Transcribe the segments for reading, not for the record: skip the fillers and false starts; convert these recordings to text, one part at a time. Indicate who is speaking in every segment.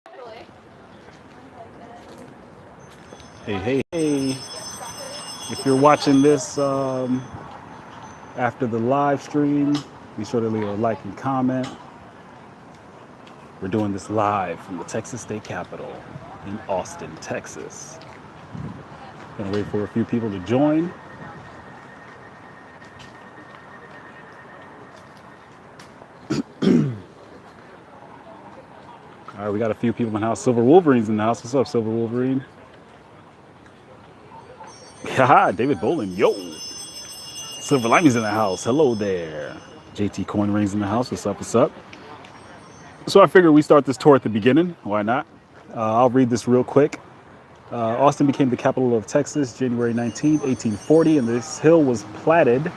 Speaker 1: Hey, hey, hey. If you're watching this after the live stream, be sure to leave a like and comment. We're doing this live from the Texas State Capitol in Austin, Texas. Gonna wait for a few people to join. All right, we got a few people in the house. Silver Wolverine's in the house. What's up, Silver Wolverine? Haha, David Bolin. Yo. Silver Limey's in the house. Hello there. JT Coin Rings in the house. What's up? What's up? So I figured we start this tour at the beginning. Why not? I'll read this real quick. Austin became the capital of Texas January 19, 1840, and this hill was platted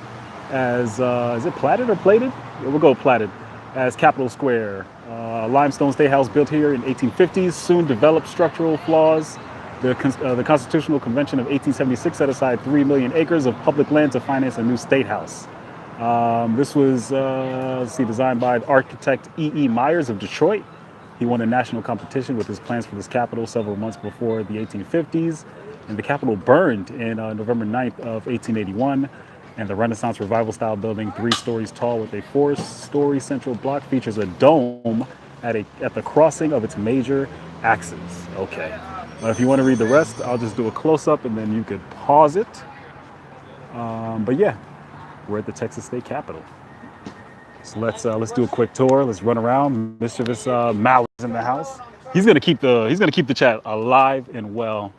Speaker 1: as, is it platted or plated? Yeah, we'll go platted, as Capitol Square. Limestone State House built here in 1850s soon developed structural flaws. The Constitutional Convention of 1876 set aside 3 million acres of public land to finance a new state house. This was, designed by architect E.E. Myers of Detroit. He won a national competition with his plans for this capitol several months before the 1850s, and the capitol burned in November 9th of 1881. And the Renaissance Revival-style building, 3 stories tall with a 4-story central block, features a dome at the crossing of its major axes. Okay. If you want to read the rest, I'll just do a close-up, and then you could pause it. But yeah, we're at the Texas State Capitol. So let's do a quick tour. Let's run around. Mischievous Mal is in the house. He's gonna keep the chat alive and well.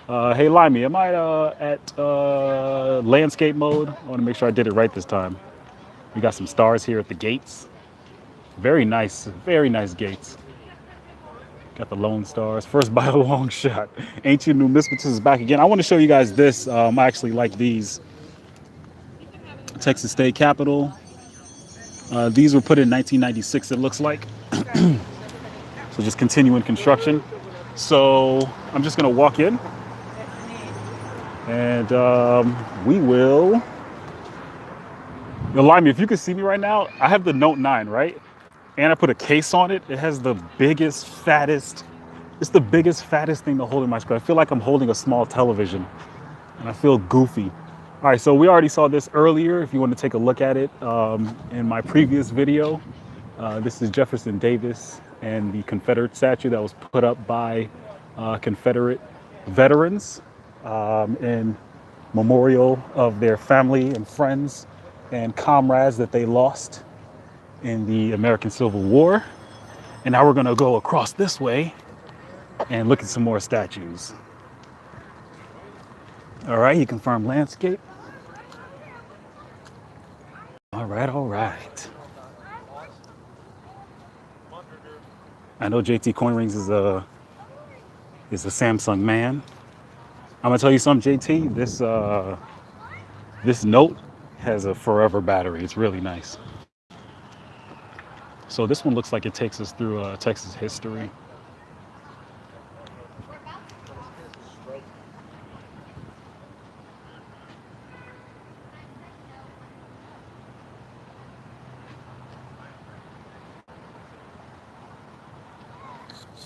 Speaker 1: Hey Limey, am I at landscape mode? I want to make sure I did it right this time. We got some stars here at the gates. Very nice gates. Got the Lone Stars. First by a long shot. Ancient Numismatics is back again. I want to show you guys this. I actually like these. Texas State Capitol. These were put in 1996, it looks like. So just continuing construction. So I'm just going to walk in. And we will... Limey, if you can see me right now, I have the Note 9, right? And I put a case on it. It has the biggest, fattest... It's the biggest, fattest thing to hold in my screen. I feel like I'm holding a small television. And I feel goofy. All right, so we already saw this earlier. If you want to take a look at it in my previous video, this is Jefferson Davis and the Confederate statue that was put up by Confederate veterans in memorial of their family and friends and comrades that they lost in the American Civil War. And now we're going to go across this way and look at some more statues. All right, you confirm landscape. All right. I know JT Coin Rings is a Samsung man. I'm gonna tell you something, JT. This Note has a forever battery. It's really nice. So this one looks like it takes us through Texas history.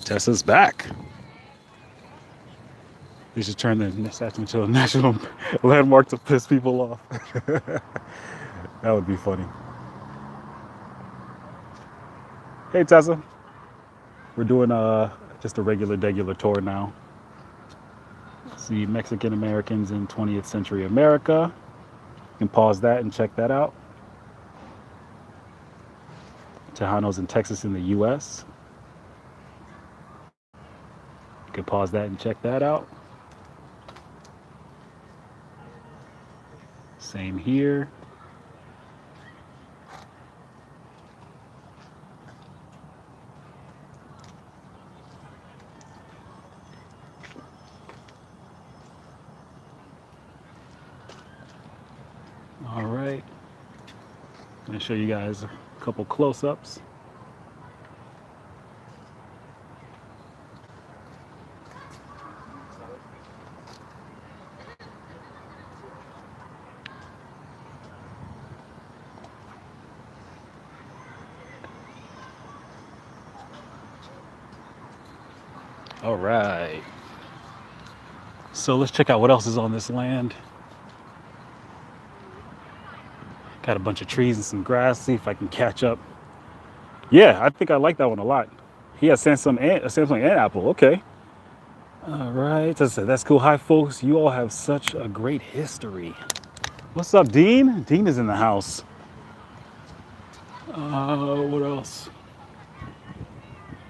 Speaker 1: Tessa's back. They should turn the statue into a national landmark to piss people off. That would be funny. Hey Tessa. We're doing just a regular tour now. See Mexican Americans in 20th century America. You can pause that and check that out. Tejanos in Texas in the US. You can pause that and check that out. Same here. All right. I'm going to show you guys a couple close-ups. All right. So let's check out what else is on this land. Got a bunch of trees and some grass. See if I can catch up. Yeah, I think I like that one a lot. He has Samsung and Apple. Okay. All right. That's cool. Hi, folks. You all have such a great history. What's up, Dean? Dean is in the house. What else?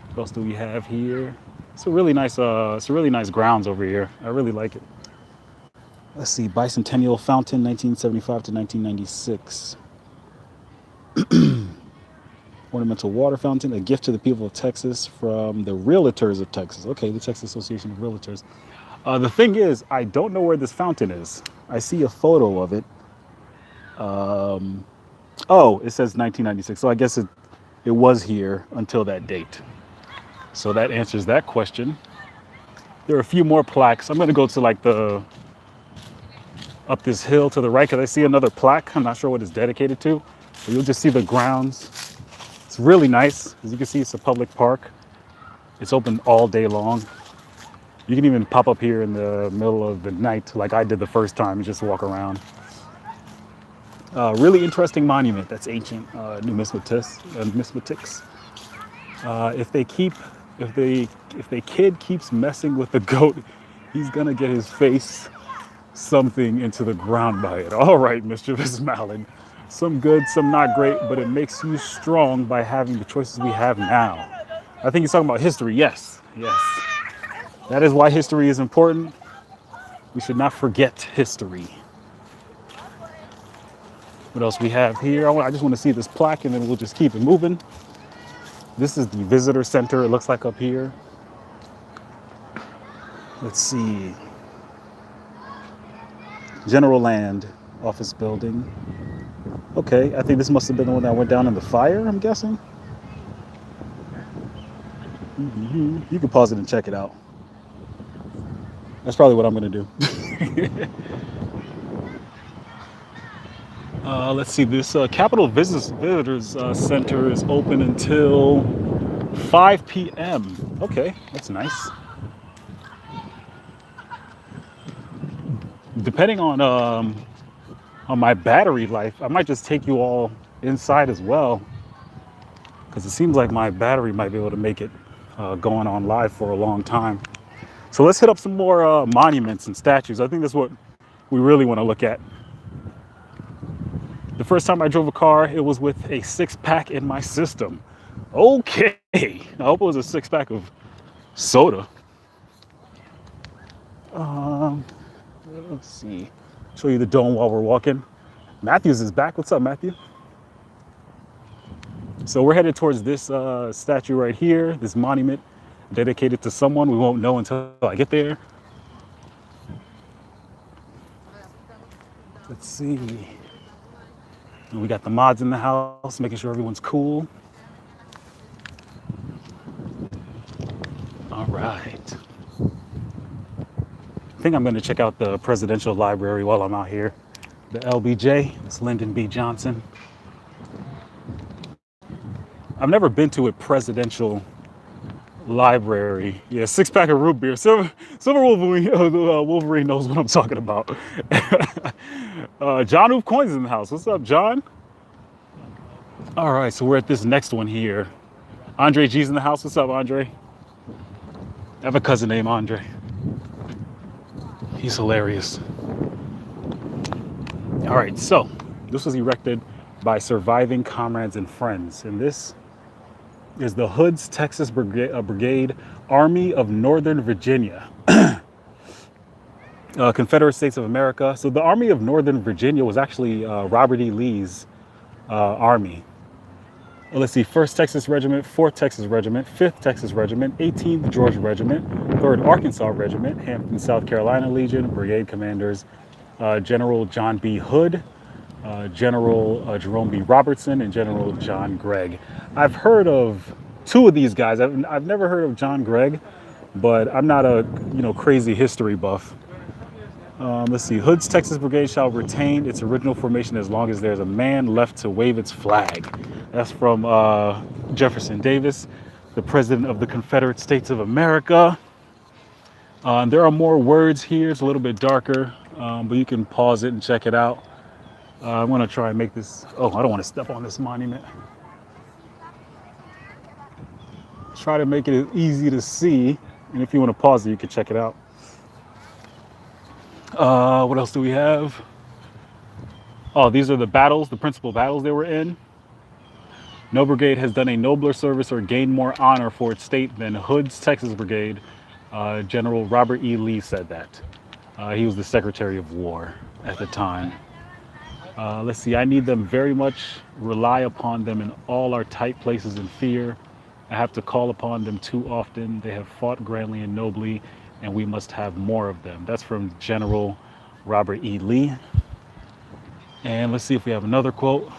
Speaker 1: What else do we have here? It's a really nice grounds over here. I really like it. Let's see, Bicentennial Fountain, 1975 to 1996. Ornamental water fountain, a gift to the people of Texas from the Realtors of Texas. Okay, the Texas Association of Realtors. The thing is, I don't know where this fountain is. I see a photo of it. Oh, it says 1996. So I guess it was here until that date. So that answers that question. There are a few more plaques. I'm going to go to like up this hill to the right because I see another plaque. I'm not sure what it's dedicated to. But you'll just see the grounds. It's really nice. As you can see, it's a public park. It's open all day long. You can even pop up here in the middle of the night like I did the first time and just walk around. Really interesting monument. That's ancient numismatics. If the kid keeps messing with the goat, he's gonna get his face something into the ground by it. All right, mischievous Malin. Some good, some not great, but it makes you strong by having the choices we have now. I think he's talking about history. Yes. That is why history is important. We should not forget history. What else we have here? I just want to see this plaque and then we'll just keep it moving. This is the visitor center, it looks like up here. Let's see. General Land office building. Okay, I think this must have been the one that went down in the fire, I'm guessing. You can pause it and check it out. That's probably what I'm going to do. Let's see, this Capitol Visitors Center is open until 5 p.m. Okay, that's nice. Depending on my battery life, I might just take you all inside as well, because it seems like my battery might be able to make it going on live for a long time. So let's hit up some more monuments and statues. I think that's what we really want to look at. The first time I drove a car, it was with a 6-pack in my system. Okay, I hope it was a 6-pack of soda. Let's see. Show you the dome while we're walking. Matthews is back. What's up, Matthew? So we're headed towards this statue right here, this monument dedicated to someone we won't know until I get there. Let's see. And we got the mods in the house, making sure everyone's cool. All right. I think I'm going to check out the presidential library while I'm out here. The LBJ, it's Lyndon B. Johnson. I've never been to a presidential library. Yeah, 6-pack of root beer. Silver Wolverine knows what I'm talking about. John Oof Coins in the house. What's up, John? All right, so we're at this next one here. Andre G's in the house. What's up, Andre? I have a cousin named Andre. He's hilarious. All right, so this was erected by surviving comrades and friends, and this is the Hood's Texas Brigade, Army of Northern Virginia, Confederate States of America. So the Army of Northern Virginia was actually Robert E. Lee's army. Let's see, 1st Texas Regiment, 4th Texas Regiment, 5th Texas Regiment, 18th Georgia Regiment, 3rd Arkansas Regiment, Hampton, South Carolina Legion, Brigade Commanders, General John B. Hood, General Jerome B. Robertson, and General John Gregg. I've heard of 2 of these guys. I've never heard of John Gregg, but I'm not a crazy history buff. Let's see. Hood's Texas Brigade shall retain its original formation as long as there's a man left to wave its flag. That's from Jefferson Davis, the President of the Confederate States of America. There are more words here. It's a little bit darker, but you can pause it and check it out. I'm going to try and make this. Oh, I don't want to step on this monument. Try to make it easy to see. And if you want to pause it, you can check it out. What else do we have? Oh, these are the battles, the principal battles they were in. No brigade has done a nobler service or gained more honor for its state than Hood's Texas Brigade. General Robert E. Lee said that. He was the Secretary of War at the time. Let's see, I need them very much, rely upon them in all our tight places in fear. I have to call upon them too often. They have fought grandly and nobly, and we must have more of them. That's from General Robert E. Lee. And let's see if we have another quote.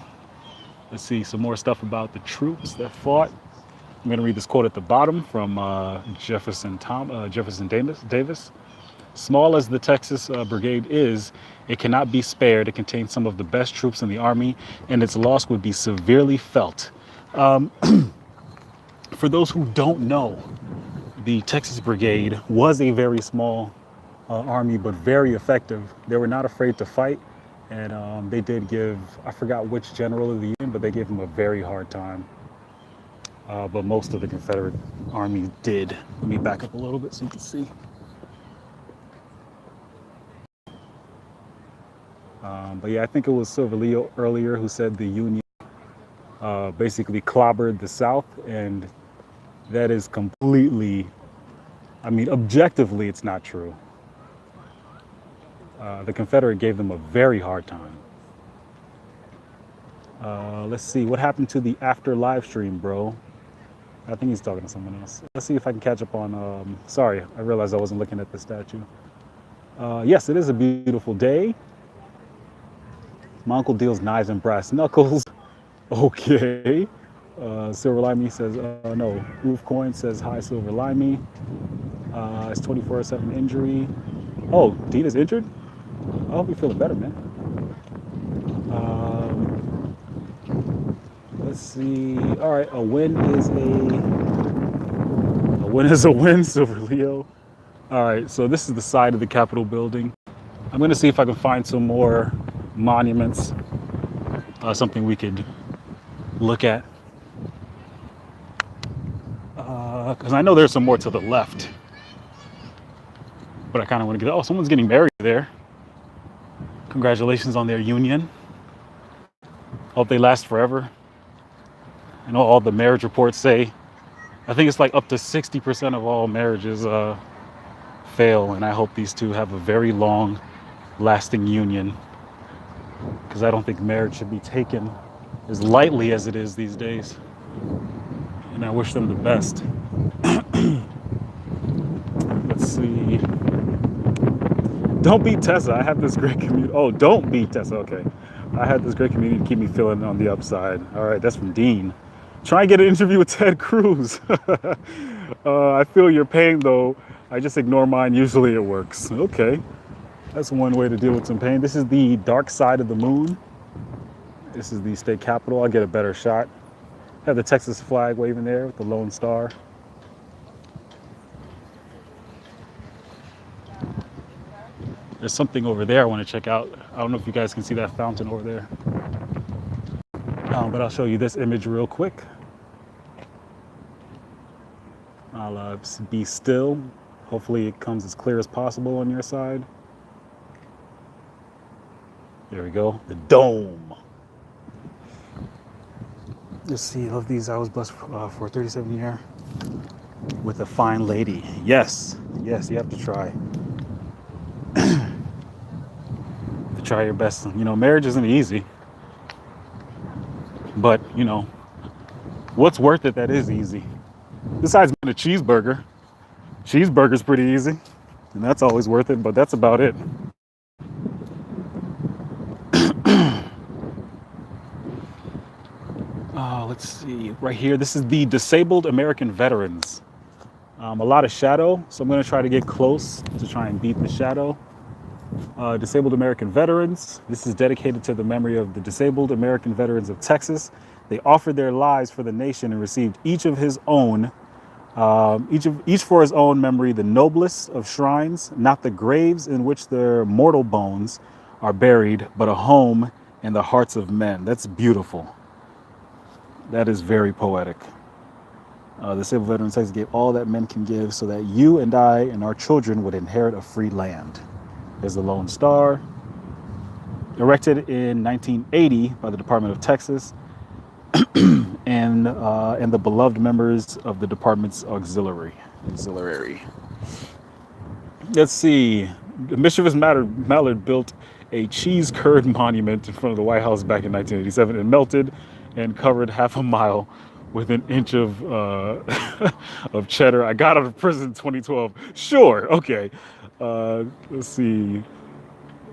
Speaker 1: Let's see some more stuff about the troops that fought. I'm going to read this quote at the bottom from Jefferson Davis. Small as the Texas Brigade is, it cannot be spared. It contains some of the best troops in the Army, and its loss would be severely felt. For those who don't know, the Texas Brigade was a very small army, but very effective. They were not afraid to fight, and they did give, I forgot which general of the Union, but they gave him a very hard time. But most of the Confederate Army did. Let me back up a little bit so you can see. But yeah, I think it was Silverleo earlier who said the Union basically clobbered the South, and that is completely, I mean, objectively, it's not true. The Confederate gave them a very hard time. Let's see, what happened to the after live stream, bro? I think he's talking to someone else. Let's see if I can catch up on, sorry, I realized I wasn't looking at the statue. Yes, it is a beautiful day. My uncle deals knives and brass knuckles. Okay. Silver Limey says, no. Roof Coin says, hi, Silver Limey. It's 24/7 injury. Oh, Dean is injured? I hope you're feeling better, man. Let's see. All right, a win is a win, Silver Leo. All right, so this is the side of the Capitol building. I'm going to see if I can find some more monuments, something we could look at. Because I know there's some more to the left. But I kind of want to get, oh, someone's getting married there. Congratulations on their union. Hope they last forever. I know all the marriage reports say, I think it's like up to 60% of all marriages fail. And I hope these two have a very long lasting union. Because I don't think marriage should be taken as lightly as it is these days. And I wish them the best. Let's see. Don't beat Tessa. I have this great community. Oh, don't beat Tessa. Okay. I had this great community to keep me feeling on the upside. All right, that's from Dean. Try and get an interview with Ted Cruz. I feel your pain, though. I just ignore mine. Usually it works. Okay. That's one way to deal with some pain. This is the dark side of the moon. This is the state capitol. I'll get a better shot. Have the Texas flag waving there with the Lone Star. There's something over there I want to check out. I don't know if you guys can see that fountain over there. But I'll show you this image real quick. I'll be still. Hopefully it comes as clear as possible on your side. There we go, the dome. Let's see, love these. I was blessed for a 37 year with a fine lady. Yes, yes, you have to try. To try your best. You know, marriage isn't easy. But, you know, what's worth it that is easy? Besides being a cheeseburger. Cheeseburger's pretty easy. And that's always worth it, but that's about it. Let's see, right here, this is the Disabled American Veterans. A lot of shadow, so I'm going to try to get close to try and beat the shadow. Disabled American Veterans. This is dedicated to the memory of the disabled American veterans of Texas. They offered their lives for the nation and received each of his own Each for his own memory, the noblest of shrines, not the graves in which their mortal bones are buried, but a home in the hearts of men. That's beautiful. That is very poetic. The civil veterans Texas gave all that men can give so that you and I and our children would inherit a free land. There's the Lone Star, erected in 1980 by the Department of Texas and the beloved members of the department's auxiliary. Let's see. The mischievous Mallard built a cheese curd monument in front of the White House back in 1987 and melted and covered half a mile with an inch of of cheddar. I got out of prison in 2012. Sure, okay. Let's see.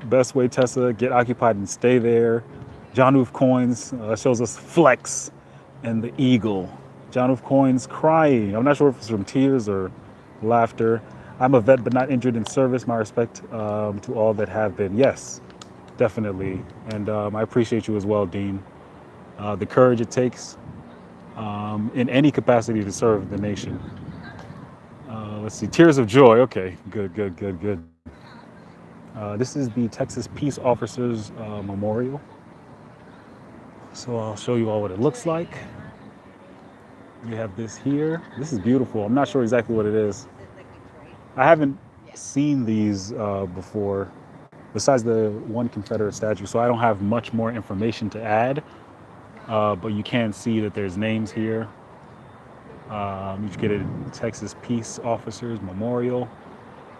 Speaker 1: Best way Tessa get occupied and stay there. John Oof Coins shows us Flex and the Eagle. John Oof Coins crying. I'm not sure if it's from tears or laughter. I'm a vet but not injured in service. My respect to all that have been. Yes, definitely. And I appreciate you as well, Dean. The courage it takes in any capacity to serve the nation. Let's see. Tears of joy. Okay, good. This is the Texas Peace Officers Memorial. So I'll show you all what it looks like. We have this here. This is beautiful. I'm not sure exactly what it is. I haven't seen these before, besides the one Confederate statue, so I don't have much more information to add. But you can see that there's names here. You get a Texas Peace Officers Memorial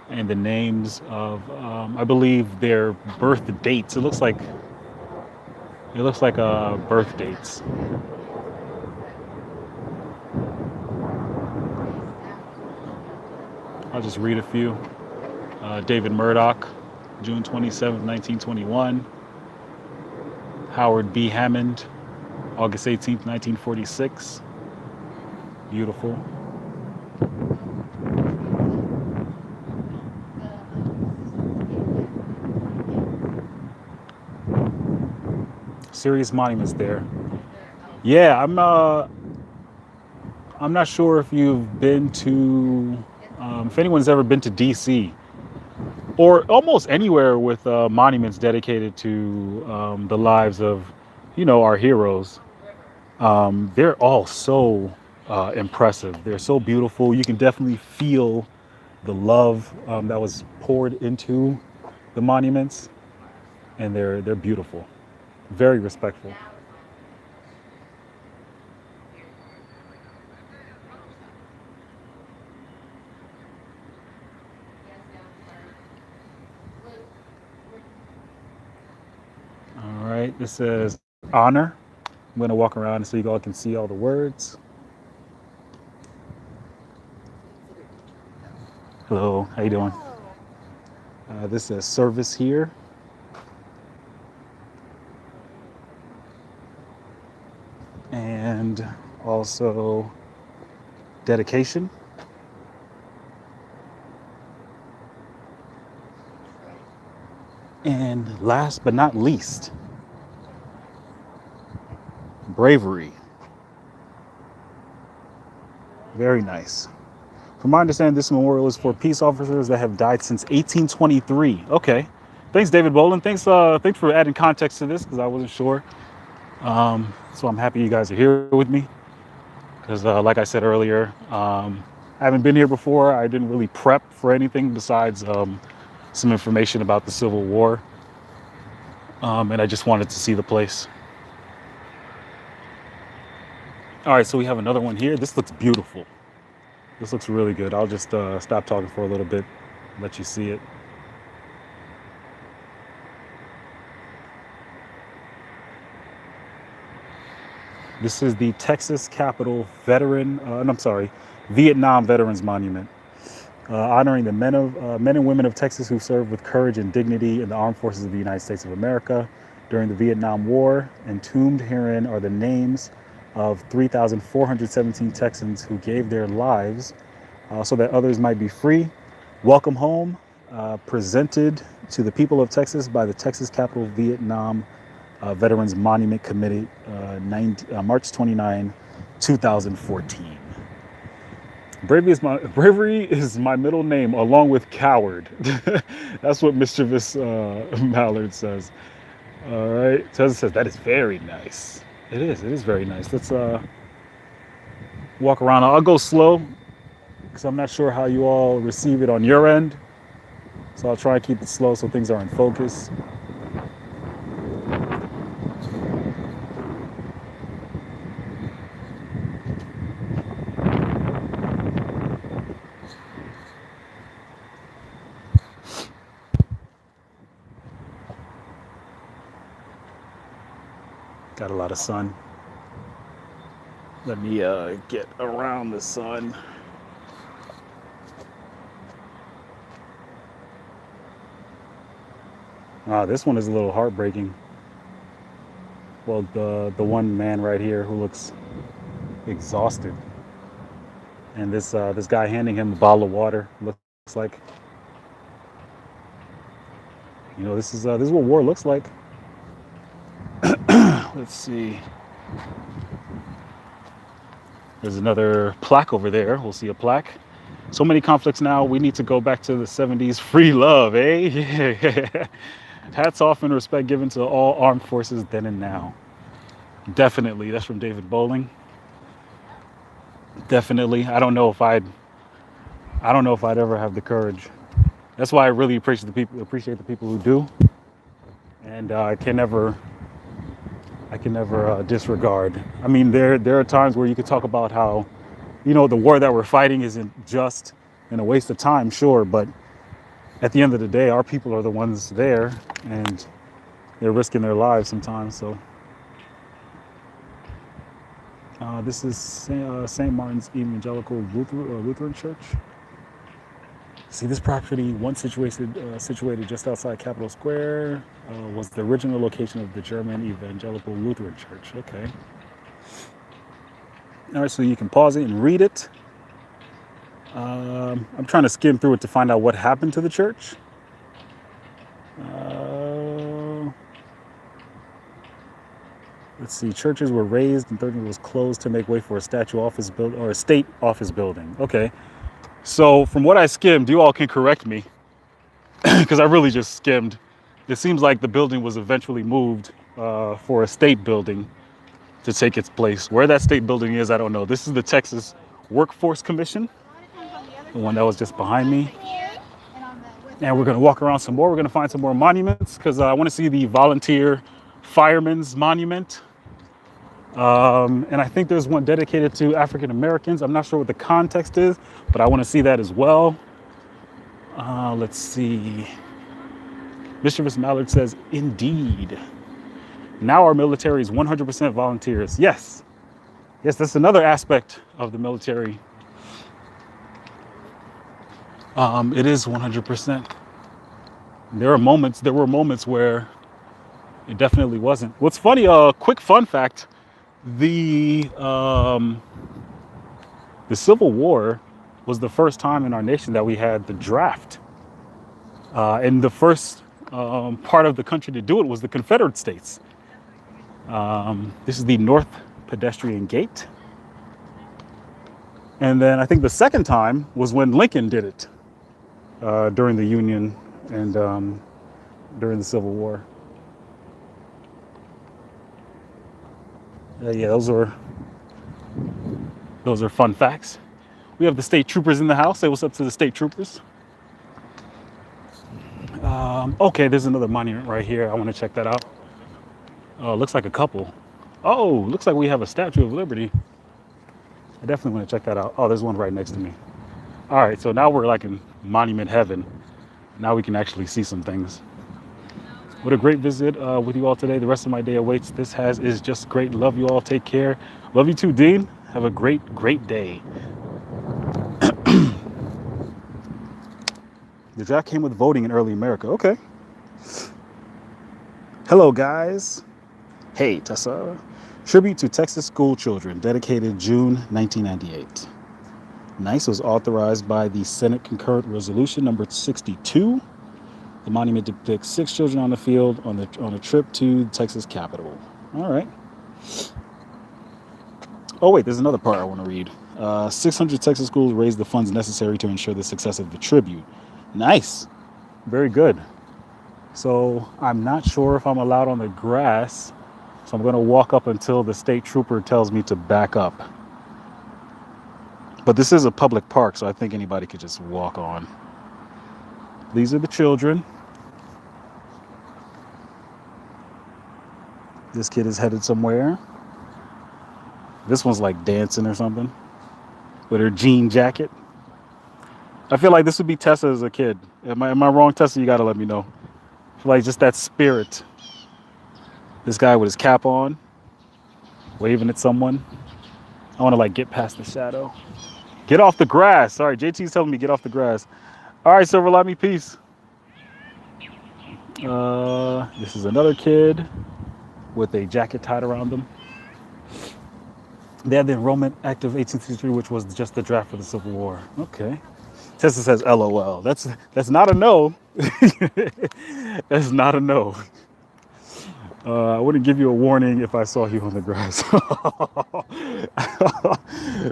Speaker 1: and the names of, I believe, their birth dates. It looks like birth dates. I'll just read a few. David Murdoch, June 27th, 1921. Howard B. Hammond, August 18th, 1946. Beautiful. Serious monuments there. Yeah, I'm not sure if you've been to, if anyone's ever been to DC or almost anywhere with monuments dedicated to the lives of, our heroes. They're all so impressive. They're so beautiful. You can definitely feel the love that was poured into the monuments, and they're beautiful, very respectful. All right, this says honor. I'm gonna walk around so you all can see all the words. Hello, how you doing? This says service here. And also dedication. And last but not least, bravery. Very nice. From my understanding, this memorial is for peace officers that have died since 1823. Okay. Thanks, David Boland. Thanks for adding context to this because I wasn't sure. So I'm happy you guys are here with me because, like I said earlier, I haven't been here before. I didn't really prep for anything besides some information about the Civil War, and I just wanted to see the place. All right, so we have another one here. This looks beautiful. This looks really good. I'll just stop talking for a little bit, let you see it. This is the Texas Capitol Vietnam Veterans Monument, honoring the men and women of Texas who served with courage and dignity in the armed forces of the United States of America during the Vietnam War. Entombed herein are the names of 3,417 Texans who gave their lives so that others might be free. Welcome home, presented to the people of Texas by the Texas Capitol Vietnam Veterans Monument Committee, March 29, 2014. Bravery is my middle name, along with coward. That's what mischievous Mallard says. All right, Tessa says that is very nice. It is. It is very nice. Let's walk around. I'll go slow because I'm not sure how you all receive it on your end. So I'll try and keep it slow so things are in focus. Got a lot of sun. Let me get around the sun. This one is a little heartbreaking. Well, the one man right here who looks exhausted, and this guy handing him a bottle of water looks like, you know, this is what war looks like. Let's see. There's another plaque over there. We'll see a plaque. So many conflicts now. We need to go back to the 70s. Free love, eh? Yeah. Hats off and respect given to all armed forces then and now. Definitely. That's from David Bowling. Definitely. I don't know if I'd ever have the courage. That's why I really appreciate the people who do. And I can never disregard. I mean, there are times where you could talk about how, you know, the war that we're fighting isn't just and a waste of time, sure, but at the end of the day, our people are the ones there, and they're risking their lives sometimes. So this is St. Martin's Evangelical Lutheran Church. See, this property, once situated just outside Capitol Square, was the original location of the German Evangelical Lutheran Church. Okay. All right, so you can pause it and read it. I'm trying to skim through it to find out what happened to the church. Let's see. Churches were raised and 13 was closed to make way for a state office building. Okay. So from what I skimmed, you all can correct me because I really just skimmed. It seems like the building was eventually moved for a state building to take its place. Where that state building is, I don't know. This is the Texas Workforce Commission, the one that was just behind me. And we're going to walk around some more. We're going to find some more monuments because I want to see the volunteer firemen's monument. And I think there's one dedicated to African Americans. I'm not sure what the context is, but I want to see that as well. Let's see. Mischievous Mallard says, indeed. Now our military is 100% volunteers. Yes. Yes, that's another aspect of the military. It is 100%. There were moments where it definitely wasn't. What's funny, quick fun fact, the Civil War was the first time in our nation that we had the draft. And the first part of the country to do it was the Confederate States. This is the North Pedestrian Gate. And then I think the second time was when Lincoln did it during the Union and during the Civil War. Yeah, those are fun facts. We have the state troopers in the house. Say what's up to the state troopers. Okay, there's another monument right here. I want to check that out. Looks like a couple. Oh, looks like we have a Statue of Liberty. I definitely want to check that out. Oh, there's one right next to me. All right, so now we're like in monument heaven. Now we can actually see some things. What a great visit with you all today. The rest of my day awaits. This is just great. Love you all. Take care. Love you too, Dean. Have a great day. The draft came with voting in early America. Okay. Hello, guys. Hey, Tessa. Tribute to Texas school children, dedicated June 1998. Nice. Was authorized by the Senate Concurrent Resolution number 62. The monument depicts 6 children on the field on a trip to the Texas Capitol. All right. Oh, wait, there's another part I want to read. 600 Texas schools raised the funds necessary to ensure the success of the tribute. Nice. Very good. So I'm not sure if I'm allowed on the grass. So I'm going to walk up until the state trooper tells me to back up. But this is a public park, so I think anybody could just walk on. These are the children. This kid is headed somewhere. This one's like dancing or something with her jean jacket. I feel like this would be Tessa as a kid. Am I wrong, Tessa? You got to let me know. I feel like just that spirit. This guy with his cap on, waving at someone. I want to like get past the shadow. Get off the grass. Sorry, JT's telling me get off the grass. All right, Silver Lamy, peace. This is another kid with a jacket tied around them. They had the Enrollment Act of 1863, which was just the draft for the Civil War. Okay. Tessa says LOL. That's not a no. That's not a no. I wouldn't give you a warning if I saw you on the grass.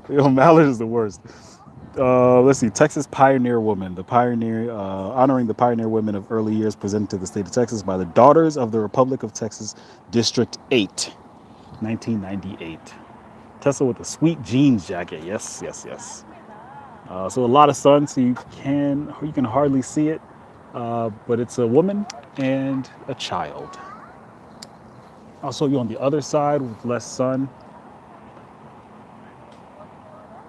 Speaker 1: Yo, Mallard is the worst. Let's see. Texas Pioneer Woman. The pioneer, honoring the pioneer women of early years presented to the state of Texas by the Daughters of the Republic of Texas, District 8, 1998. Tessa with a sweet jeans jacket. Yes, yes, yes. So a lot of sun, so you can hardly see it, but it's a woman and a child. I'll show you on the other side with less sun.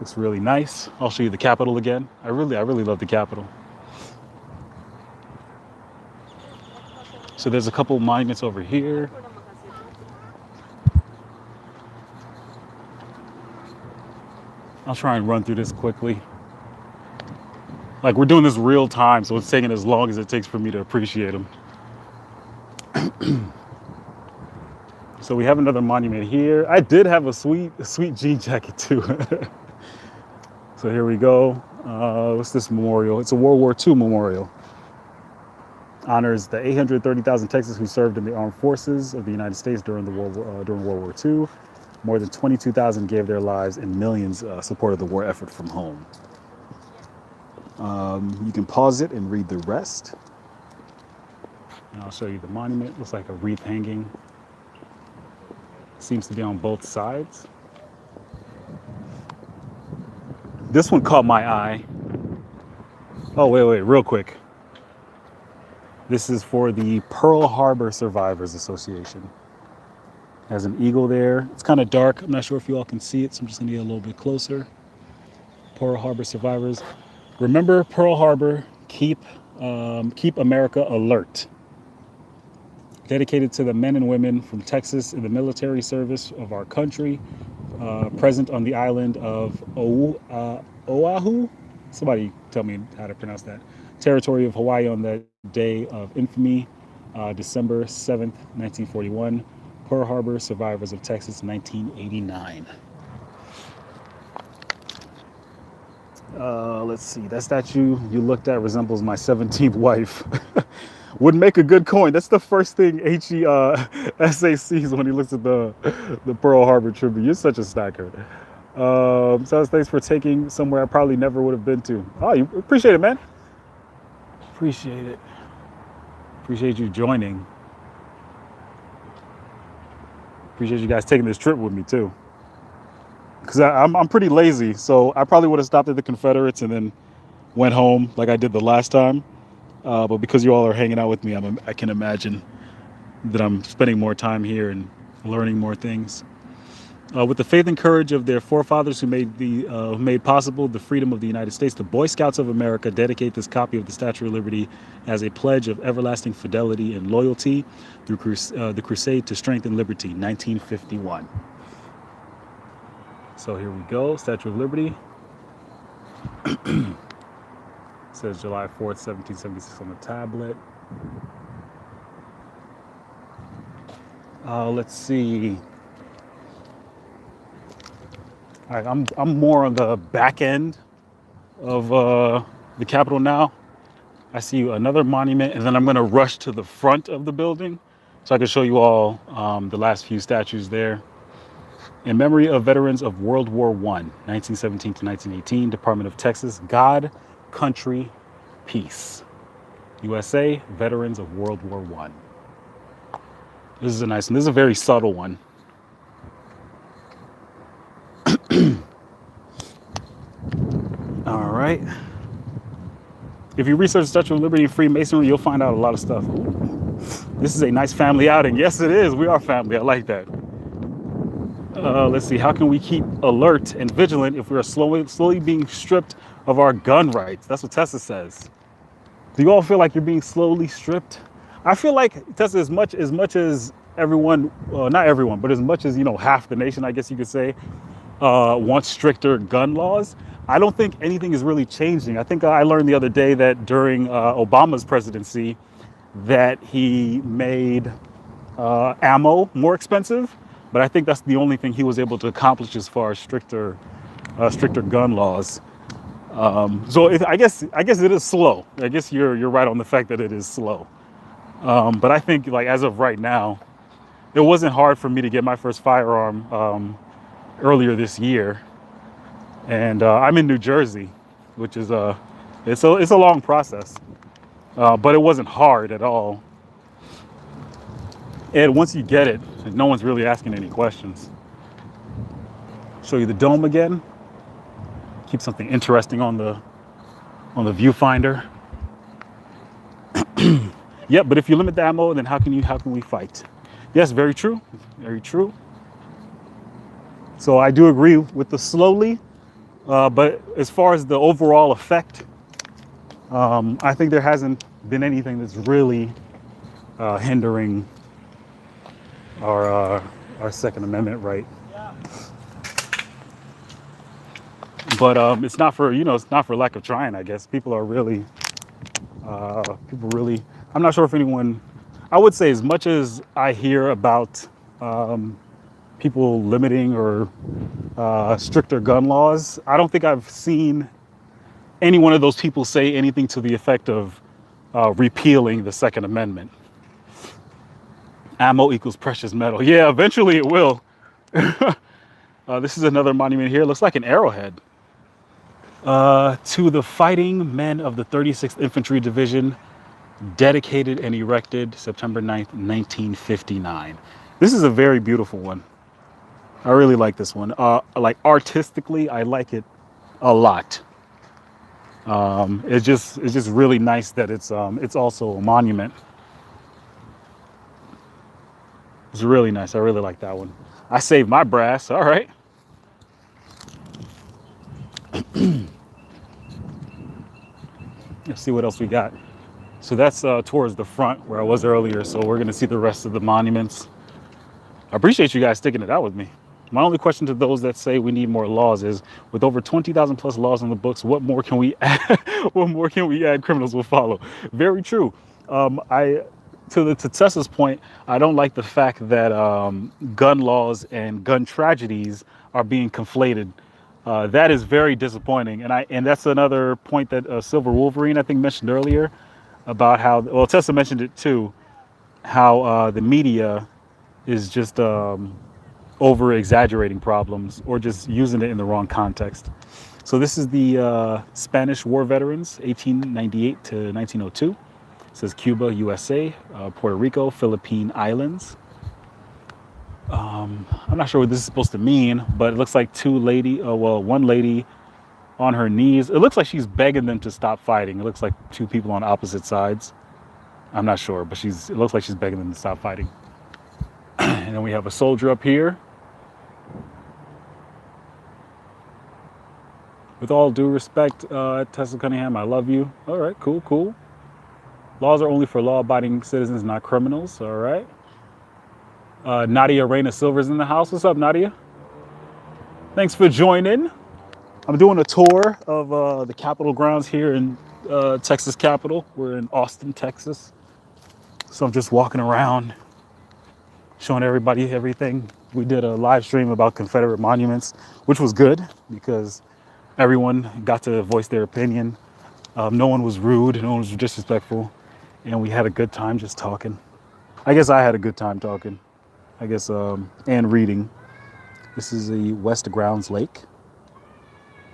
Speaker 1: Looks really nice. I'll show you the Capitol again. I really love the Capitol. So there's a couple monuments over here. I'll try and run through this quickly. Like we're doing this real time, so it's taking as long as it takes for me to appreciate them. So we have another monument here. I did have a sweet jean jacket too. So here we go. What's this memorial? It's a World War II memorial. Honors the 830,000 Texans who served in the armed forces of the United States during World War II. More than 22,000 gave their lives and millions supported the war effort from home. You can pause it and read the rest. And I'll show you the monument. Looks like a wreath hanging. Seems to be on both sides. This one caught my eye. Oh, wait, real quick. This is for the Pearl Harbor Survivors Association. Has an eagle there. It's kind of dark. I'm not sure if you all can see it, so I'm just gonna get a little bit closer. Pearl Harbor Survivors. Remember Pearl Harbor, keep America alert. Dedicated to the men and women from Texas in the military service of our country, present on the island of Oahu. Somebody tell me how to pronounce that. Territory of Hawaii on that day of infamy, December 7th, 1941. Pearl Harbor Survivors of Texas, 1989. Let's see. That statue you looked at resembles my 17th wife. Would make a good coin. That's the first thing HESA sees when he looks at the Pearl Harbor tribute. You're such a stacker. So thanks for taking somewhere I probably never would have been to. Oh, you appreciate it, man. Appreciate it. Appreciate you joining. Appreciate you guys taking this trip with me too. Because I'm pretty lazy, so I probably would have stopped at the Confederates and then went home like I did the last time. But because you all are hanging out with me, I can imagine that I'm spending more time here and learning more things. With the faith and courage of their forefathers who made possible the freedom of the United States, the Boy Scouts of America dedicate this copy of the Statue of Liberty as a pledge of everlasting fidelity and loyalty through the crusade to strengthen liberty, 1951. So here we go, Statue of Liberty. It says July 4th, 1776 on the tablet. Let's see. All right, I'm more on the back end of the Capitol now. I see another monument, and then I'm going to rush to the front of the building so I can show you all the last few statues there. In memory of veterans of World War I, 1917 to 1918, Department of Texas, God, Country, Peace. USA, veterans of World War I. This is a nice one. This is a very subtle one. All right. If you research the Statue of Liberty and Freemasonry, you'll find out a lot of stuff. Ooh. This is a nice family outing. Yes, it is. We are family. I like that. Let's see. How can we keep alert and vigilant if we are slowly being stripped of our gun rights? That's what Tessa says. Do you all feel like you're being slowly stripped? I feel like, Tessa, as much as everyone, not everyone, but as much as, half the nation, I guess you could say, wants stricter gun laws, I don't think anything is really changing. I think I learned the other day that during Obama's presidency that he made ammo more expensive, but I think that's the only thing he was able to accomplish as far as stricter gun laws. I guess it is slow. I guess you're right on the fact that it is slow. But I think, like, as of right now, it wasn't hard for me to get my first firearm earlier this year, and I'm in New Jersey, which is it's a long process, but it wasn't hard at all. And once you get it, no one's really asking any questions. Show you the dome again. Keep something interesting on the viewfinder. Yep, but if you limit the ammo, then how can we fight? Yes, very true. Very true. So I do agree with the slowly, but as far as the overall effect, I think there hasn't been anything that's really hindering our Second Amendment right. But it's not for lack of trying, I guess. People really, I'm not sure if anyone, I would say, as much as I hear about people limiting or stricter gun laws, I don't think I've seen any one of those people say anything to the effect of repealing the Second Amendment. Ammo equals precious metal. Yeah, eventually it will. This is another monument here. Looks like an arrowhead. To the fighting men of the 36th Infantry Division, dedicated and erected September 9th, 1959. This is a very beautiful one. I really like this one. Like, artistically, I like it a lot. It's just really nice that it's also a monument. It's really nice. I really like that one. I saved my brass. All right. Let's see what else we got. So that's towards the front where I was earlier. So we're going to see the rest of the monuments. I appreciate you guys sticking it out with me. My only question to those that say we need more laws is, with over 20,000 plus laws on the books, what more can we add? What more can we add? Criminals will follow. Very true. To Tessa's point, I don't like the fact that gun laws and gun tragedies are being conflated. That is very disappointing, and that's another point that Silver Wolverine, I think, mentioned earlier, about how, well, Tessa mentioned it too, how the media is just over exaggerating problems or just using it in the wrong context. So this is the Spanish war veterans, 1898 to 1902. It says Cuba, USA, Puerto Rico, Philippine Islands. I'm not sure what this is supposed to mean, but it looks like one lady on her knees. It looks like she's begging them to stop fighting. It looks like two people on opposite sides. I'm not sure, but it looks like she's begging them to stop fighting. And then we have a soldier up here. With all due respect, Tessa Cunningham, I love you. All right, cool. Laws are only for law-abiding citizens, not criminals. All right. Nadia Reyna Silver's in the house. What's up, Nadia? Thanks for joining. I'm doing a tour of the Capitol grounds here in Texas Capitol. We're in Austin, Texas. So I'm just walking around, showing everybody everything. We did a live stream about Confederate monuments, which was good because everyone got to voice their opinion. No one was rude, no one was disrespectful, and we had a good time just talking. I guess I had a good time talking. I guess, and reading. This is the West Grounds Lake.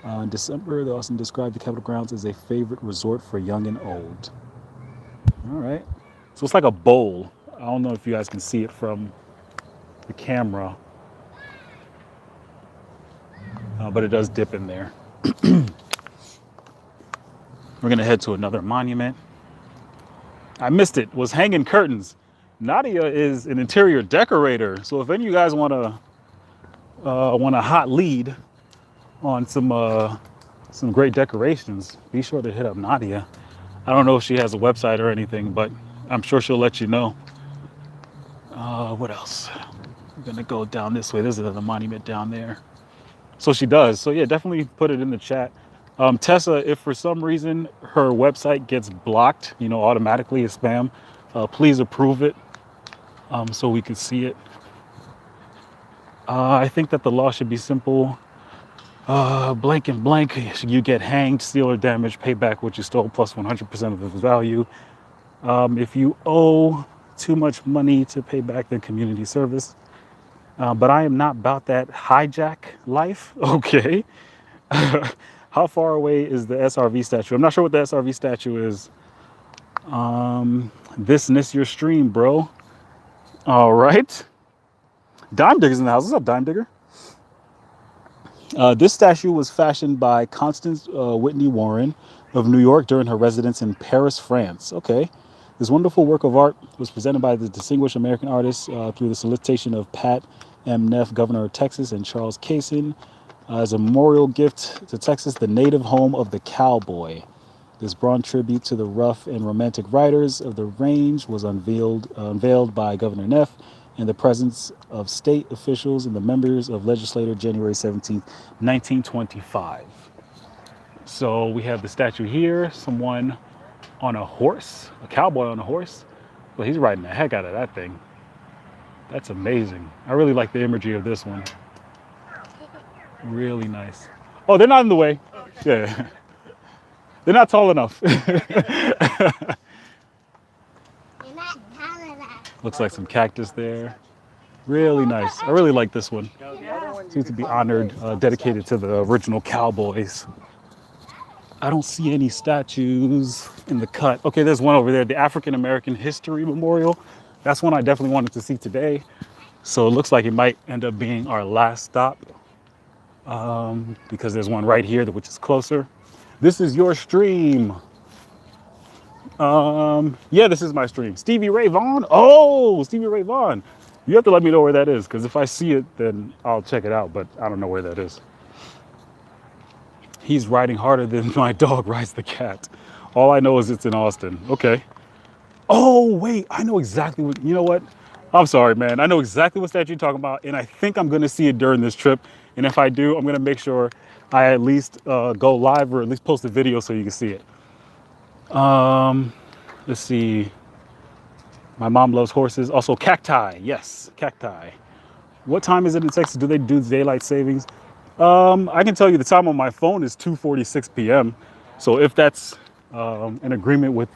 Speaker 1: In December, they also described the Capitol Grounds as a favorite resort for young and old. All right. So it's like a bowl. I don't know if you guys can see it from the camera, but it does dip in there. We're going to head to another monument. I missed it. Was hanging curtains. Nadia is an interior decorator. So if any of you guys want a hot lead on some great decorations, be sure to hit up Nadia. I don't know if she has a website or anything, but I'm sure she'll let you know. What else? I'm gonna go down this way. There's another monument down there. So she does. So yeah, definitely put it in the chat. Tessa, if for some reason her website gets blocked, automatically as spam, please approve it so we can see it. I think that the law should be simple. Blank and blank, you get hanged, steal or damage, pay back what you stole plus 100% of the value. If you owe too much money to pay back the community service. But I am not about that hijack life. Okay. How far away is the SRV statue? I'm not sure what the SRV statue is. This your stream, bro. All right. Dime Digger's in the house. What's up, Dime Digger? This statue was fashioned by Constance Whitney Warren of New York during her residence in Paris, France. Okay. This wonderful work of art was presented by the distinguished American artist through the solicitation of Pat M. Neff, governor of Texas, and Charles Kaysen as a memorial gift to Texas, the native home of the cowboy. This bronze tribute to the rough and romantic riders of the range was unveiled by Governor Neff in the presence of state officials and the members of legislature January 17th, 1925. So we have the statue here, someone on a horse, a cowboy on a horse. Well, he's riding the heck out of that thing. That's amazing. I really like the imagery of this one. Really nice. Oh, they're not in the way. Yeah. They're not tall enough. Looks like some cactus there. Really nice. I really like this one. Seems to be honored, dedicated to the original cowboys. I don't see any statues in the cut. Okay, there's one over there, the African American History Memorial. That's one I definitely wanted to see today. So it looks like it might end up being our last stop because there's one right here, which is closer. This is your stream. Yeah, this is my stream. Stevie Ray Vaughan. Oh, Stevie Ray Vaughan. You have to let me know where that is, because if I see it, then I'll check it out, but I don't know where that is. He's riding harder than my dog rides the cat. All I know is it's in Austin. Okay. Oh, wait, I know exactly what, you know what? I'm sorry, man. I know exactly what statue you're talking about, and I think I'm going to see it during this trip. And if I do, I'm going to make sure I at least go live or at least post a video so you can see it. Let's see. My mom loves horses. Also, cacti. Yes, cacti. What time is it in Texas? Do they do daylight savings? I can tell you the time on my phone is 2:46 p.m. So if that's in agreement with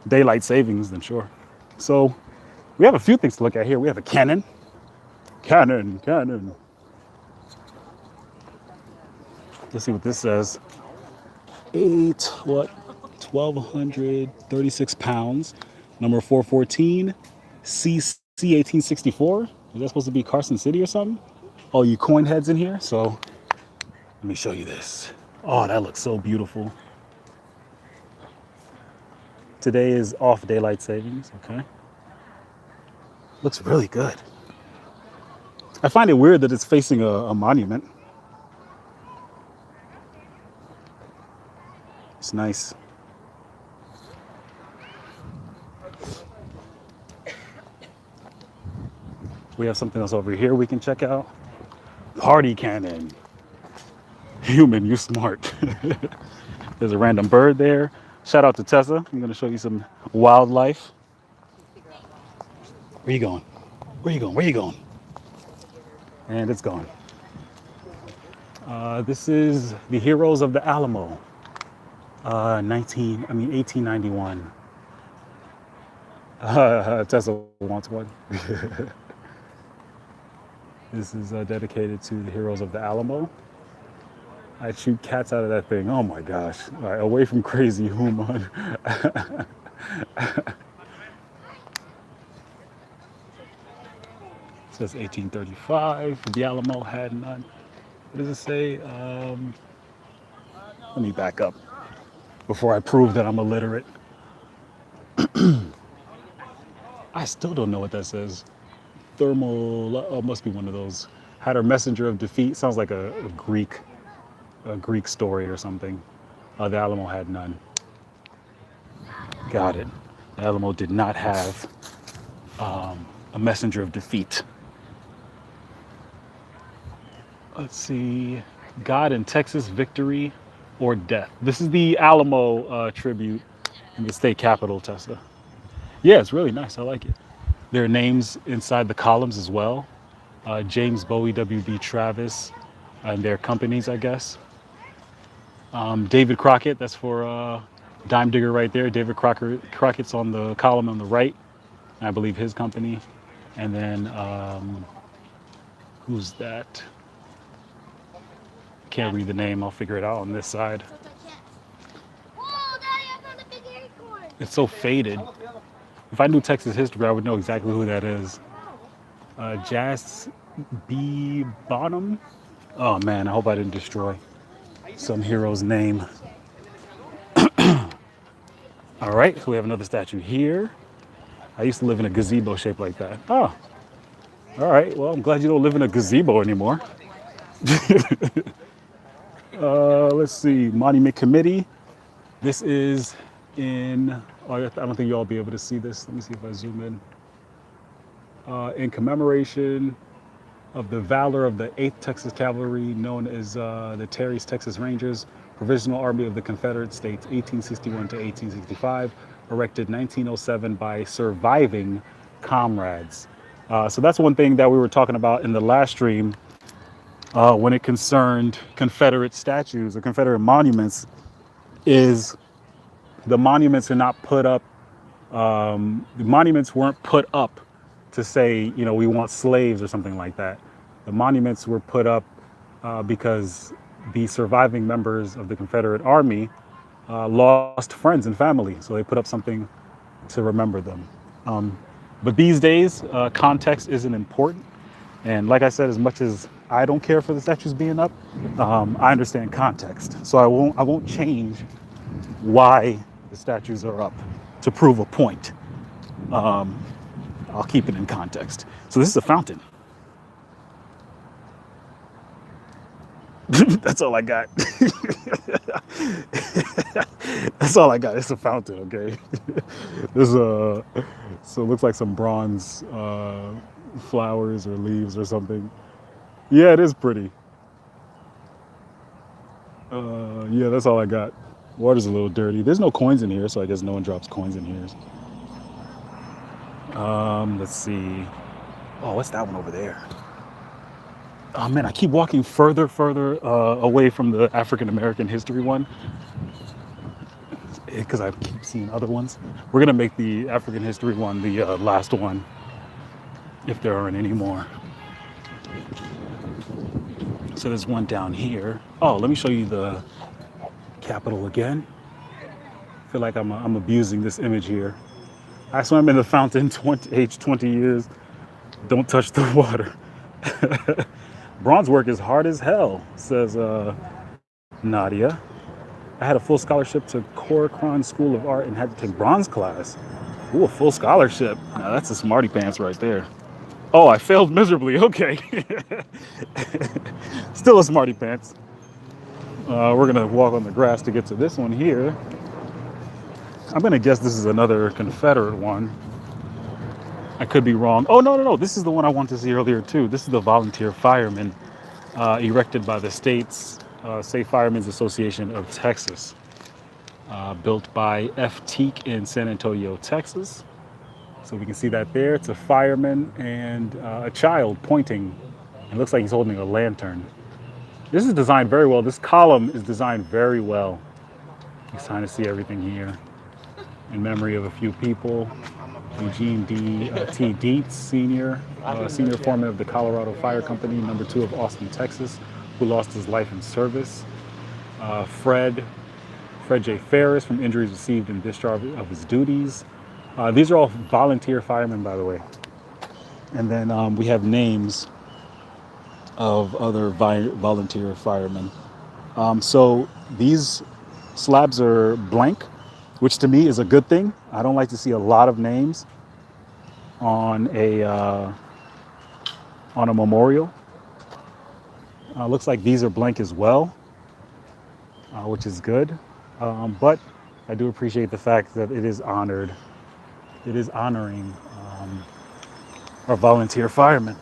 Speaker 1: daylight savings, then sure. So we have a few things to look at here. We have a cannon. Cannon. Let's see what this says. 1,236 pounds. Number 414, CC 1864. Is that supposed to be Carson City or something? Oh, you coin heads in here? So let me show you this. Oh, that looks so beautiful. Today is off daylight savings, okay? Looks really good. I find it weird that it's facing a monument. It's nice. We have something else over here we can check out. Party cannon. Human, you smart. There's a random bird there. Shout out to Tessa. I'm gonna show you some wildlife. Where you going? Where you going? Where you going? And it's gone. This is the Heroes of the Alamo. 1891. Tessa wants one. This is dedicated to the heroes of the Alamo. I'd shoot cats out of that thing. Oh my gosh. All right, away from crazy human. It says 1835. The Alamo had none. What does it say? Let me back up before I prove that I'm illiterate. I still don't know what that says. Thermal, oh, must be one of those. Had a messenger of defeat. Sounds like a Greek story or something. The Alamo had none. Got it. The Alamo did not have a messenger of defeat. Let's see. God in Texas, victory or death. This is the Alamo tribute in the state capitol, Tessa. Yeah, it's really nice. I like it. There are names inside the columns as well. James Bowie, W.B. Travis, and their companies, I guess. David Crockett, that's for Dime Digger right there. David Crockett's on the column on the right, I believe his company. And then, who's that? Can't read the name, I'll figure it out on this side.
Speaker 2: Whoa, Daddy, I found a big acorn.
Speaker 1: It's so faded. If I knew Texas history, I would know exactly who that is. Jas B. Bonham. Oh man, I hope I didn't destroy some hero's name. All right, so we have another statue here. I used to live in a gazebo shaped like that. Oh, all right. Well, I'm glad you don't live in a gazebo anymore. Let's see, Monument Committee. This is in, oh, I don't think y'all will be able to see this. Let me see if I zoom in commemoration of the valor of the 8th Texas Cavalry, known as the Terry's Texas Rangers, Provisional Army of the Confederate States, 1861 to 1865, erected 1907 by surviving comrades. So that's one thing that we were talking about in the last stream when it concerned Confederate statues or Confederate monuments, is the monuments are not put up, the monuments weren't put up to say, you know, we want slaves or something like that. The monuments were put up because the surviving members of the Confederate Army lost friends and family. So they put up something to remember them. But these days, context isn't important. And like I said, as much as I don't care for the statues being up, I understand context. So I won't change why the statues are up to prove a point. I'll keep it in context. So this is a fountain. That's all I got. That's all I got. It's a fountain, okay? There's so it looks like some bronze flowers or leaves or something. Yeah, it is pretty. Yeah, that's all I got. Water's a little dirty. There's no coins in here, so I guess no one drops coins in here. Let's see. Oh, what's that one over there? Oh man, I keep walking further away from the African American history one because I keep seeing other ones. We're gonna make the African history one the last one, if there aren't any more. So there's one down here. Oh, let me show you the Capitol again. I feel like I'm abusing this image here. I swam in the fountain, aged 20 years. Don't touch the water. Bronze work is hard as hell, says Nadia. I had a full scholarship to Corcoran School of Art and had to take bronze class. Ooh, a full scholarship. Now that's a smarty pants right there. Oh, I failed miserably. Okay. Still a smarty pants. We're gonna walk on the grass to get to this one here. I'm gonna guess this is another Confederate one. I could be wrong. Oh, no. This is the one I wanted to see earlier too. This is the volunteer firemen erected by the state's State Firemen's Association of Texas. Built by F. Teague in San Antonio, Texas. So we can see that there. It's a fireman and a child pointing. It looks like he's holding a lantern. This is designed very well. This column is designed very well. He's trying to see everything here. in memory of a few people. Eugene T. Dietz, senior foreman of the Colorado Fire Company, #2 of Austin, Texas, who lost his life in service. Fred J. Ferris from injuries received in discharge of his duties. These are all volunteer firemen, by the way. And then we have names of other volunteer firemen. So these slabs are blank, which to me is a good thing. I don't like to see a lot of names on a memorial. Looks like these are blank as well, which is good. But I do appreciate the fact that it is honored. It is honoring our volunteer firemen.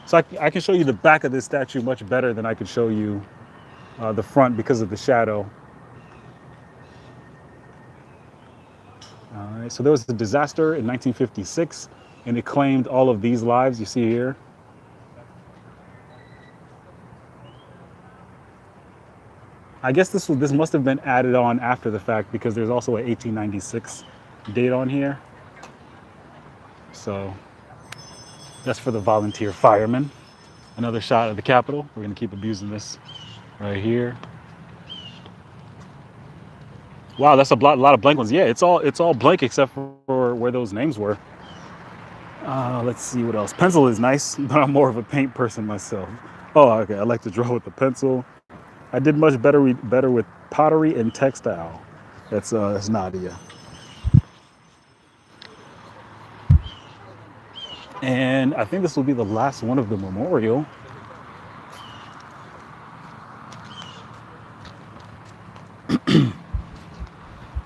Speaker 1: So I can show you the back of this statue much better than I could show you the front because of the shadow. All right, so there was a disaster in 1956, and it claimed all of these lives you see here. I guess this must have been added on after the fact because there's also a 1896 date on here. So that's for the volunteer firemen. Another shot of the Capitol. We're gonna keep abusing this right here. Wow, that's a lot of blank ones. Yeah, it's all blank except for where those names were. Let's see what else. Pencil is nice, but I'm more of a paint person myself. Oh, okay. I like to draw with the pencil. I did much better with pottery and textile. That's Nadia. And I think this will be the last one of the memorial.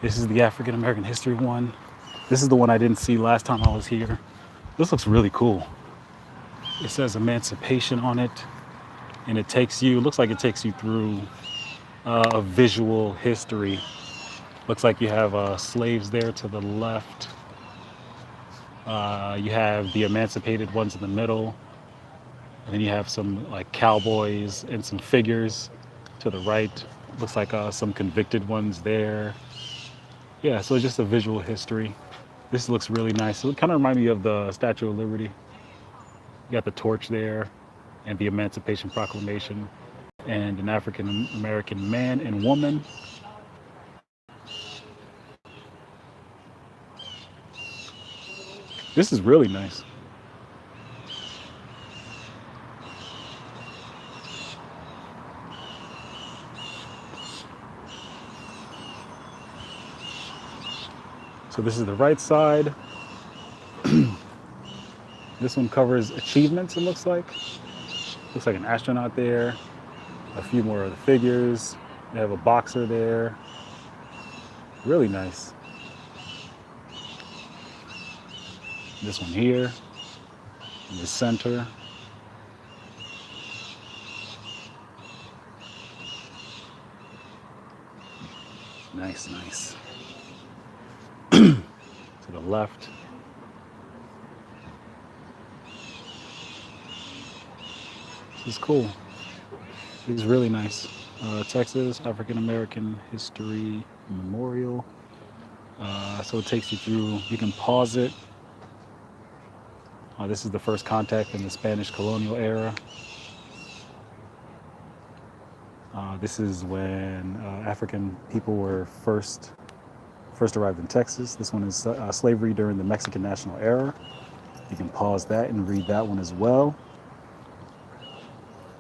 Speaker 1: This is the African American history one. This is the one I didn't see last time I was here. This looks really cool. It says emancipation on it, and looks like it takes you through a visual history. Looks like you have slaves there to the left. You have the emancipated ones in the middle. And then you have some like cowboys and some figures to the right. Looks like some convicted ones there. Yeah, so it's just a visual history. This looks really nice. It kind of reminds me of the Statue of Liberty. You got the torch there and the Emancipation Proclamation and an African American man and woman. This is really nice. So this is the right side. This one covers achievements, it looks like. Looks like an astronaut there. A few more of the figures. They have a boxer there. Really nice. This one here, in the center. Nice, nice. To the left. This is cool. This is really nice. Texas African American History Memorial. So it takes you through, you can pause it. This is the first contact in the Spanish colonial era. This is when African people were first arrived in Texas. This one is slavery during the Mexican National Era. You can pause that and read that one as well.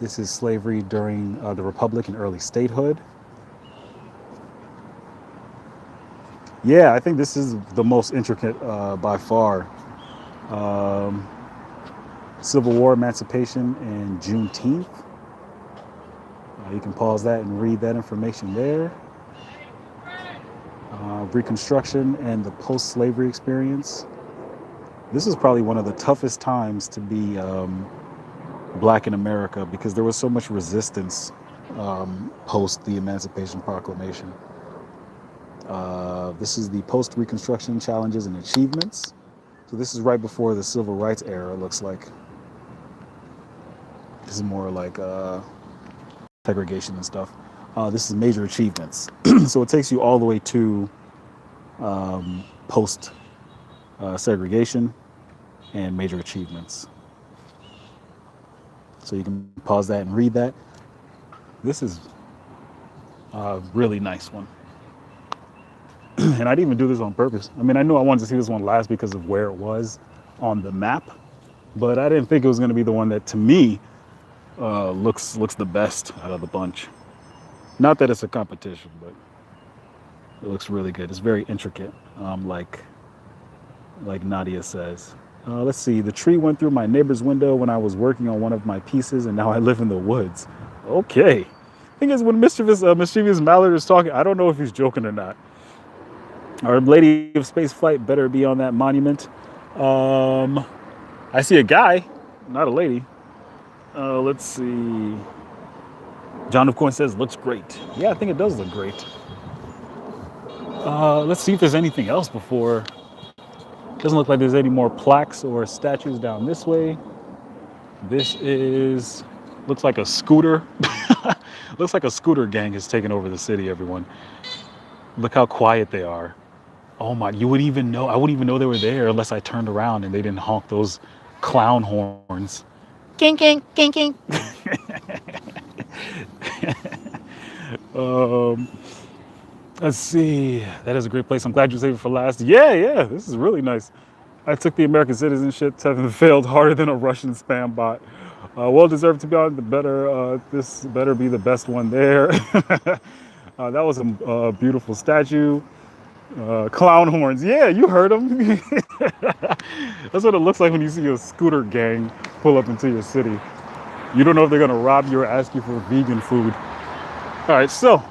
Speaker 1: This is slavery during the Republic and early statehood. Yeah, I think this is the most intricate by far. Civil War, Emancipation, and Juneteenth. You can pause that and read that information there. Reconstruction and the post-slavery experience. This is probably one of the toughest times to be Black in America because there was so much resistance post the Emancipation Proclamation. This is the post-Reconstruction challenges and achievements. So this is right before the Civil Rights era, it looks like. This is more like segregation and stuff. This is major achievements. So it takes you all the way to post segregation, and major achievements. So you can pause that and read that. This is a really nice one. And I didn't even do this on purpose. I mean, I knew I wanted to see this one last because of where it was on the map, but I didn't think it was going to be the one that, to me, looks the best out of the bunch. Not that it's a competition, but it looks really good. It's very intricate, like Nadia says. Let's see. The tree went through my neighbor's window when I was working on one of my pieces, and now I live in the woods. Okay. Thing is, when mischievous Mallard is talking, I don't know if he's joking or not. Our Lady of Space Flight better be on that monument. I see a guy, not a lady. Let's see. John of course says looks great. Yeah, I think it does look great. Let's see if there's anything else before. Doesn't look like there's any more plaques or statues down this way. This looks like a scooter. Looks like a scooter gang has taken over the city, everyone. Look how quiet they are. Oh my, you wouldn't even know. I wouldn't even know they were there unless I turned around and they didn't honk those clown horns. King, king, king, king. Let's see. That is a great place. I'm glad you saved it for last. Yeah. This is really nice. I took the American citizenship test and failed harder than a Russian spam bot. Well deserved to be on the better. This better be the best one there. That was a beautiful statue. Clown horns. Yeah, you heard them. That's what it looks like when you see a scooter gang pull up into your city. You don't know if they're gonna rob you or ask you for vegan food. All right, so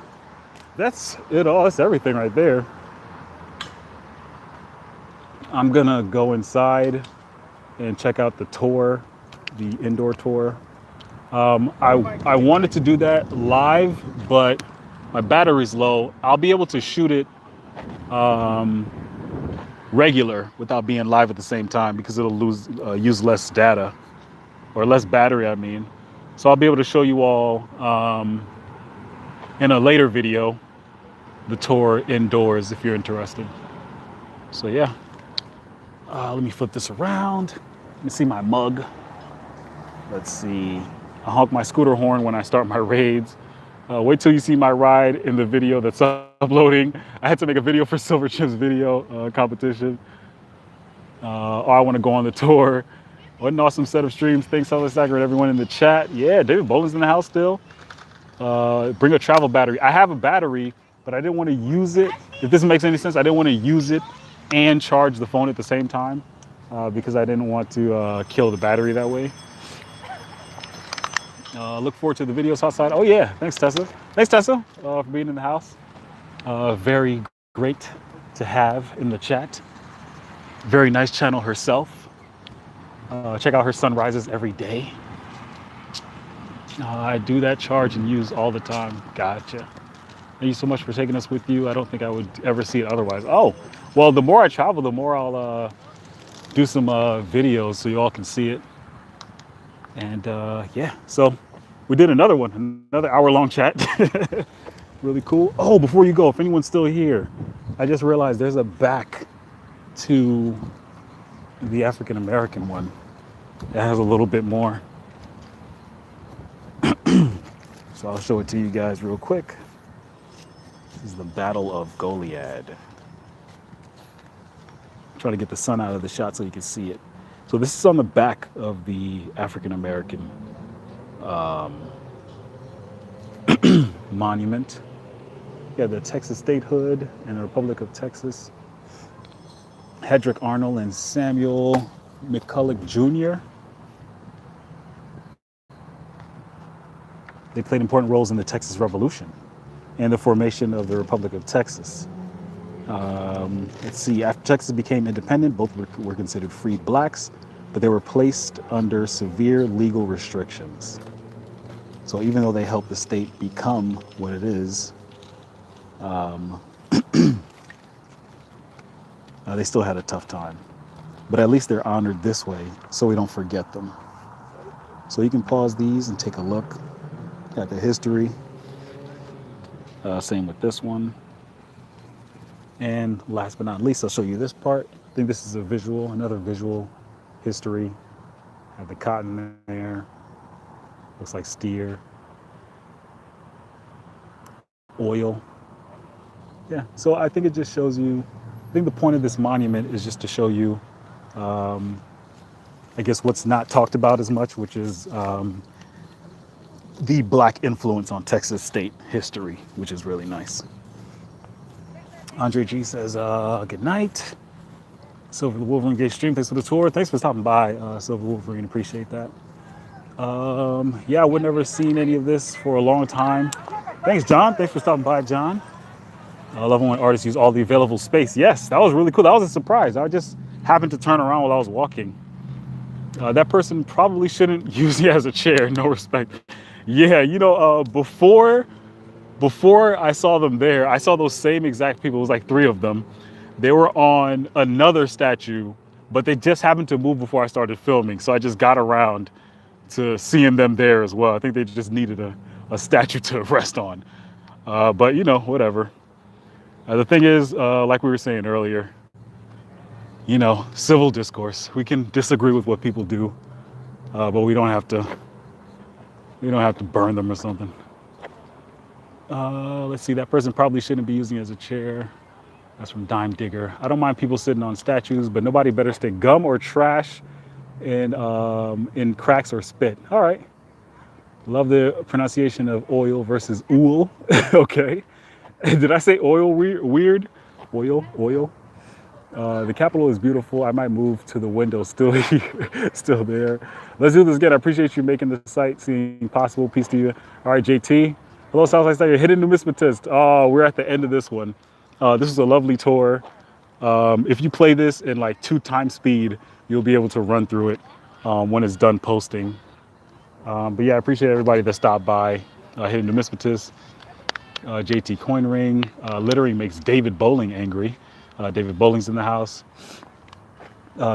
Speaker 1: that's it all. That's everything right there. I'm gonna go inside and check out the tour, the indoor tour. I wanted to do that live, but my battery's low. I'll be able to shoot it regular without being live at the same time because it'll use less data or less battery, I mean. So I'll be able to show you all in a later video the tour indoors if you're interested. So yeah, let me flip this around. Let me see my mug. Let's see. I honk my scooter horn when I start my raids. Wait till you see my ride in the video that's uploading. I had to make a video for Silver Chip's video competition. Or I want to go on the tour. What an awesome set of streams. Thanks, Southside Stacker, and everyone in the chat. Yeah, David Boland's in the house still. Bring a travel battery. I have a battery, but I didn't want to use it. If this makes any sense, I didn't want to use it and charge the phone at the same time because I didn't want to kill the battery that way. Look forward to the videos outside. Oh yeah, thanks Tessa. Thanks Tessa for being in the house. Very great to have in the chat. Very nice channel herself. Check out her sunrises every day. I do that charge and use all the time. Gotcha. Thank you so much for taking us with you. I don't think I would ever see it otherwise. Oh, well, the more I travel, the more I'll do some videos so you all can see it. And yeah, so we did another one, another hour-long chat. Really cool. Oh, before you go, if anyone's still here, I just realized there's a back to the African American one that has a little bit more. So I'll show it to you guys real quick. This is the Battle of Goliad. Try to get the sun out of the shot so you can see it. So this is on the back of the African American monument. Yeah, the Texas statehood and the Republic of Texas. Hedrick Arnold and Samuel McCulloch Jr. They played important roles in the Texas Revolution and the formation of the Republic of Texas. Let's see, after Texas became independent, both were considered freed blacks, but they were placed under severe legal restrictions. So even though they helped the state become what it is, they still had a tough time. But at least they're honored this way, so we don't forget them. So you can pause these and take a look at the history. Same with this one. And last but not least, I'll show you this part. I think this is a visual, another visual history. Have the cotton there. Looks like steer. Oil. Yeah, so I think it just shows you, I think the point of this monument is just to show you, I guess, what's not talked about as much, which is the Black influence on Texas state history, which is really nice. Andre G says, good night. Silver the Wolverine Gate Stream, thanks for the tour. Thanks for stopping by, Silver Wolverine, appreciate that. Yeah, I would never seen any of this for a long time. Thanks, John. Thanks for stopping by, John. I love it when artists use all the available space. Yes, that was really cool. That was a surprise. I just happened to turn around while I was walking. That person probably shouldn't use it as a chair. No respect. Yeah, you know, before I saw them there, I saw those same exact people. It was like 3 of them. They were on another statue, but they just happened to move before I started filming. So I just got around to seeing them there as well. I think they just needed a statue to rest on. But, you know, whatever. The thing is, like we were saying earlier, you know, civil discourse. We can disagree with what people do, but we don't have to burn them or something. Let's see, that person probably shouldn't be using it as a chair. That's from Dime Digger. I don't mind people sitting on statues, but nobody better stick gum or trash in cracks or spit. All right. Love the pronunciation of oil versus ool. Okay. Did I say oil weird? Oil. The Capitol is beautiful. I might move to the window still still there. Let's do this again. I appreciate you making the sightseeing possible. Peace to you. All right, JT. Hello, Southside Stacker. Hidden numismatist. Oh, we're at the end of this one. This is a lovely tour. If you play this in like 2 times speed, you'll be able to run through it when it's done posting. But yeah, I appreciate everybody that stopped by. Hidden numismatist. JT Coin Ring. Littering makes David Bowling angry. David Bowling's in the house.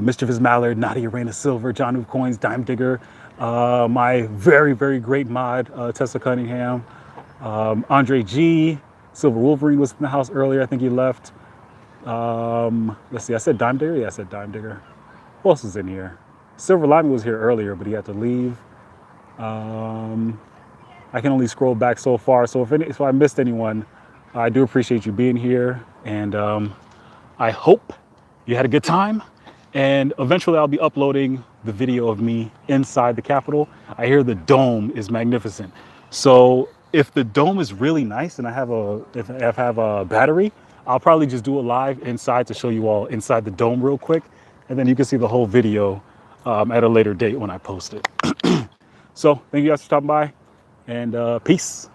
Speaker 1: Mischievous Mallard, Nadia Raina Silver, John Who Coins, Dime Digger. My very, very great mod, Tessa Cunningham. Andre G. Silver Wolverine was in the house earlier. I think he left. Let's see, I said Dime Digger? Yeah, I said Dime Digger. Who else was in here? Silver Limey was here earlier, but he had to leave. I can only scroll back so far. So if I missed anyone, I do appreciate you being here. And I hope you had a good time. And eventually I'll be uploading the video of me inside the Capitol. I hear the dome is magnificent. So if the dome is really nice and I have a battery, I'll probably just do it live inside to show you all inside the dome real quick. And then you can see the whole video at a later date when I post it. So thank you guys for stopping by, and peace.